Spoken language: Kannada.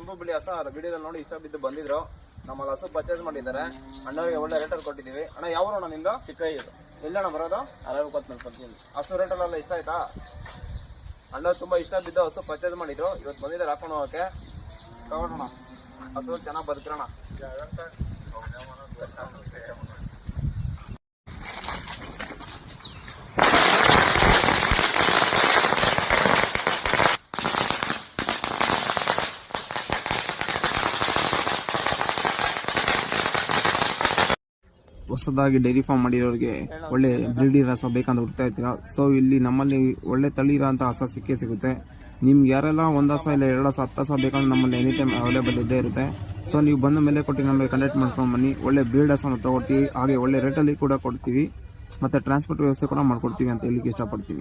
ಕೆಂಪು ಬಿಳಿ ಹಸ ವಿಡಿಯೋದಲ್ಲಿ ನೋಡಿ ಇಷ್ಟ ಬಿದ್ದು ಬಂದಿದ್ರು. ನಮ್ಮಲ್ಲಿ ಹಸು ಪರ್ಚೇಸ್ ಮಾಡಿದ್ದಾರೆ. ಅಣ್ಣವರಿಗೆ ಒಳ್ಳೆ ರೇಟಲ್ಲಿ ಕೊಟ್ಟಿದ್ದೀವಿ. ಅಣ್ಣ ಯಾವ ಅಣ್ಣ ನಿಂದು? ಚಿಕ್ಕಯ್ಯದು. ಎಲ್ಲಣ್ಣ ಬರೋದು? 60 ಕೊಡ್ತೀನಿ. ಹಸು ರೇಟಲ್ಲೆಲ್ಲ ಇಷ್ಟ ಆಯ್ತಾ? ಅಣ್ಣ ತುಂಬಾ ಇಷ್ಟ ಬಿದ್ದು ಹಸು ಪರ್ಚೇಸ್ ಮಾಡಿದ್ರು. ಇವತ್ತು ಬಂದಿದ್ದಾರೆ ಹಾಕೊಂಡು ಹೋಗಕ್ಕೆ. ತಗೊಳ್ಳೋಣ, ಹಸು ಚೆನ್ನಾಗಿ ಬದುಕಿರೋಣ. ಹೊಸದಾಗಿ ಡೈರಿ ಫಾರ್ಮ್ ಮಾಡಿರೋರಿಗೆ ಒಳ್ಳೆ ಬ್ರೀಡಿ ರಸ ಬೇಕಂತ ಹುಡ್ತಾ ಇರ್ತೀರಾ. ಸೊ ಇಲ್ಲಿ ನಮ್ಮಲ್ಲಿ ಒಳ್ಳೆ ತಳಿ ಇರೋಂಥ ಹಸ ಸಿಗುತ್ತೆ. ನಿಮ್ಗೆ ಯಾರೆಲ್ಲ ಒಂದು ಹಸ ಇಲ್ಲ 2 ಹಸ 10 ಹಸ ಬೇಕಂದ್ರೆ ನಮ್ಮಲ್ಲಿ ಎನಿ ಟೈಮ್ ಅವೈಲೇಬಲ್ ಇದ್ದೇ ಇರುತ್ತೆ. ಸೊ ನೀವು ಬಂದ ಮೇಲೆ ಕೊಟ್ಟು ನಮಗೆ ಕಾಂಟ್ಯಾಕ್ಟ್ ಮಾಡ್ಕೊಂಡು ಬನ್ನಿ. ಒಳ್ಳೆ ಬ್ರೀಡ್ ಹಸನ ತೊಗೊಳ್ತೀವಿ, ಹಾಗೆ ಒಳ್ಳೆ ರೇಟಲ್ಲಿ ಕೂಡ ಕೊಡ್ತೀವಿ, ಮತ್ತು ಟ್ರಾನ್ಸ್ಪೋರ್ಟ್ ವ್ಯವಸ್ಥೆ ಕೂಡ ಮಾಡ್ಕೊಡ್ತೀವಿ ಅಂತ ಹೇಳಿಕ್ಕೆ ಇಷ್ಟಪಡ್ತೀವಿ.